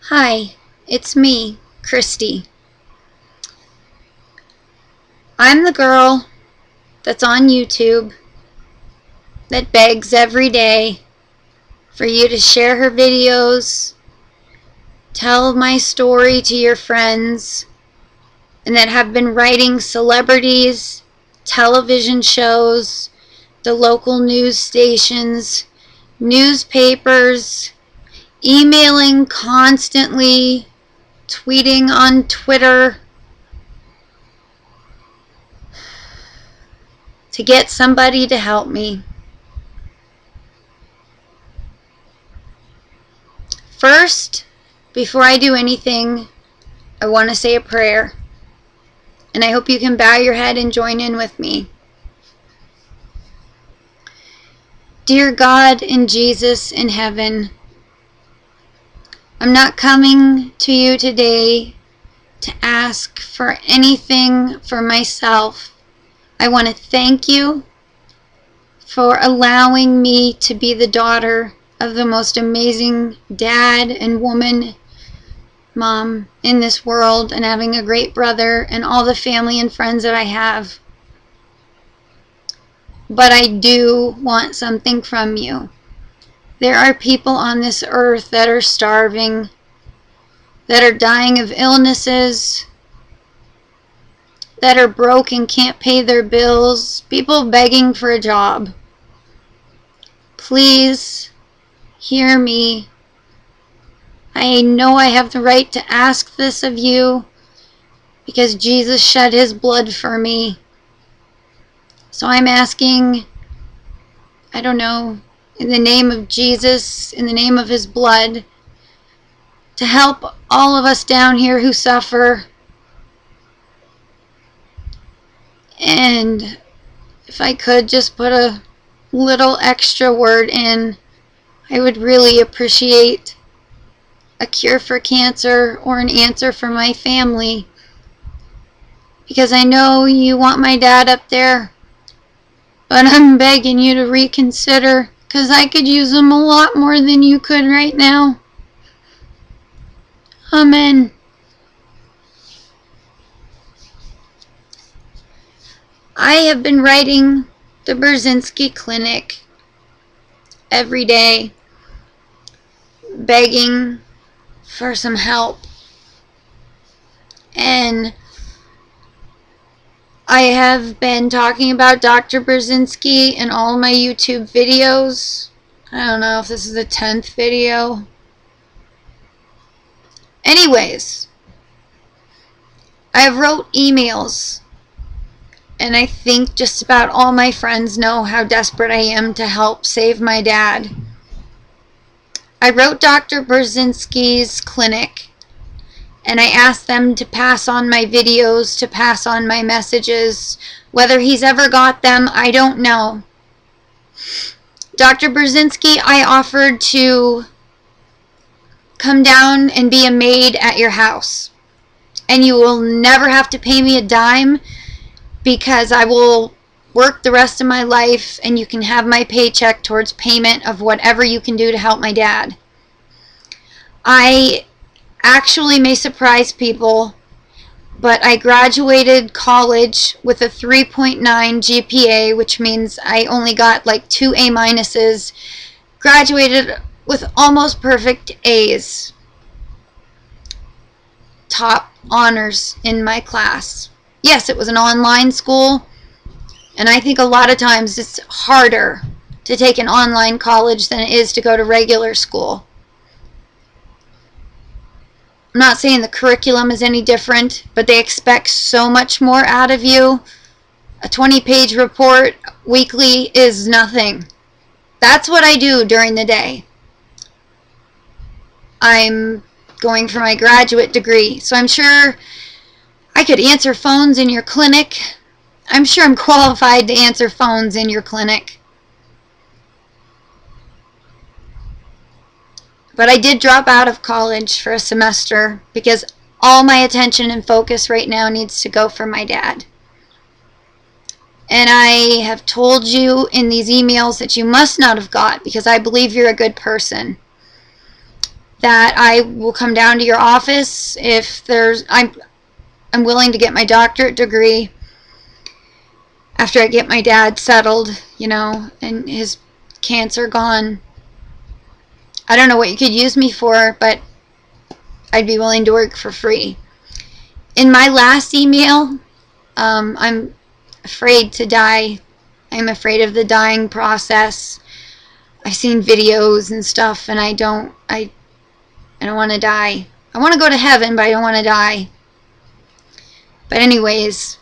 Hi, it's me, Christy. I'm the girl that's on YouTube that begs every day for you to share her videos, tell my story to your friends, and that have been writing celebrities, television shows, the local news stations, newspapers, emailing constantly, tweeting on Twitter to get somebody to help me. First, before I do anything, I want to say a prayer. And I hope you can bow your head and join in with me. Dear God and Jesus in heaven, I'm not coming to you today to ask for anything for myself. I want to thank you for allowing me to be the daughter of the most amazing dad and woman, mom in this world, and having a great brother and all the family and friends that I have. But I do want something from you. There are people on this earth that are starving, that are dying of illnesses, that are broke and can't pay their bills, people begging for a job. Please hear me. I know I have the right to ask this of you because Jesus shed his blood for me. So I'm asking, I don't know, in the name of Jesus, in the name of his blood, to help all of us down here who suffer. And if I could just put a little extra word in, I would really appreciate a cure for cancer or an answer for my family. Because I know you want my dad up there, but I'm begging you to reconsider, because I could use him a lot more than you could right now. Amen. I have been writing the Burzynski Clinic every day, begging for some help. And I have been talking about Dr. Burzynski in all my YouTube videos. I don't know if this is the 10th video. Anyways, I have wrote emails, and I think just about all my friends know how desperate I am to help save my dad. I wrote Dr. Burzynski's clinic, and I asked them to pass on my videos, to pass on my messages. Whether he's ever got them, I don't know. Dr. Burzynski, I offered to come down and be a maid at your house. And you will never have to pay me a dime, because I will work the rest of my life and you can have my paycheck towards payment of whatever you can do to help my dad. I actually may surprise people, but I graduated college with a 3.9 GPA, which means I only got like 2 A-minuses, graduated with almost perfect A's, top honors in my class. Yes, it was an online school, and I think a lot of times it's harder to take an online college than it is to go to regular school. I'm not saying the curriculum is any different, but they expect so much more out of you. A 20-page report weekly is nothing. That's what I do during the day. I'm going for my graduate degree, so I'm sure I could answer phones in your clinic. I'm sure I'm qualified to answer phones in your clinic. But I did drop out of college for a semester because all my attention and focus right now needs to go for my dad. And I have told you in these emails that you must not have got, because I believe you're a good person, that I will come down to your office if I'm willing to get my doctorate degree after I get my dad settled, you know, and his cancer gone. I don't know what you could use me for, but I'd be willing to work for free. In my last email, I'm afraid to die. I'm afraid of the dying process. I've seen videos and stuff, and I don't want to die. I want to go to heaven, but I don't want to die. But anyways,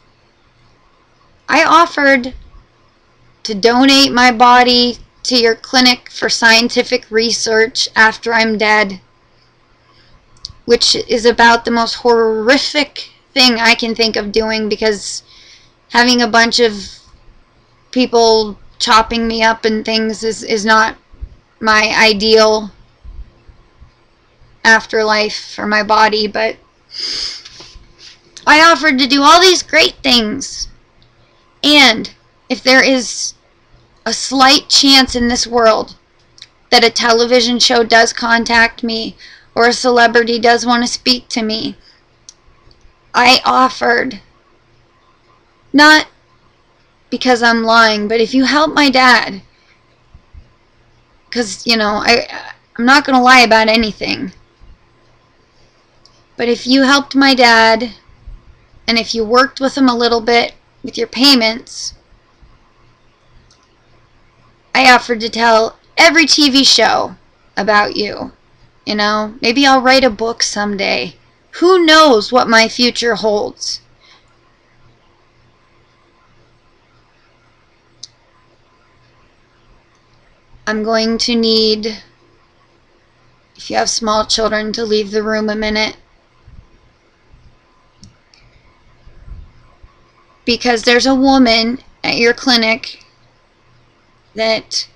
I offered to donate my body to your clinic for scientific research after I'm dead, which is about the most horrific thing I can think of doing, because having a bunch of people chopping me up and things is not my ideal afterlife for my body. But I offered to do all these great things, and if there is a slight chance in this world that a television show does contact me or a celebrity does want to speak to me, I offered, not because I'm lying, but if you help my dad, because, you know, I'm not going to lie about anything, but if you helped my dad and if you worked with him a little bit with your payments, I offered to tell every TV show about you. You know, maybe I'll write a book someday. Who knows what my future holds? I'm going to need, if you have small children, to leave the room a minute, because there's a woman at your clinic that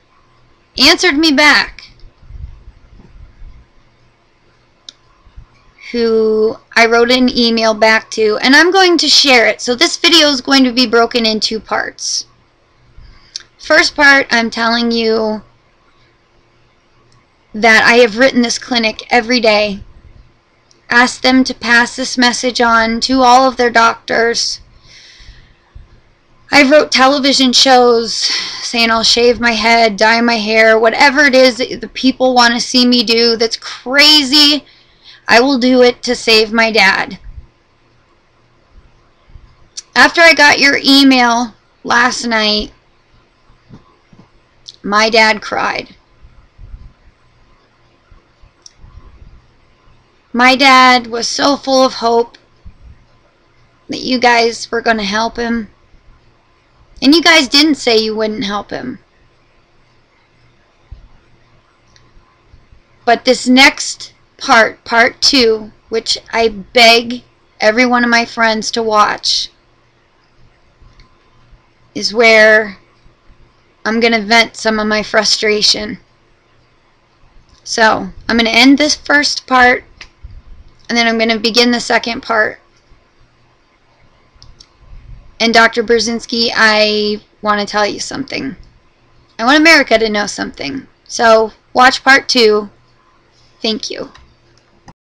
answered me back, who I wrote an email back to, and I'm going to share it. So this video is going to be broken in 2 parts. First part, I'm telling you that I have written this clinic every day, asked them to pass this message on to all of their doctors. I wrote television shows saying I'll shave my head, dye my hair, whatever it is that the people want to see me do that's crazy, I will do it to save my dad. After I got your email last night, my dad cried. My dad was so full of hope that you guys were going to help him. And you guys didn't say you wouldn't help him. But this next part, part 2, which I beg every one of my friends to watch, is where I'm going to vent some of my frustration. So, I'm going to end this first part, and then I'm going to begin the second part. And Dr. Burzynski, I want to tell you something. I want America to know something. So, watch part 2. Thank you.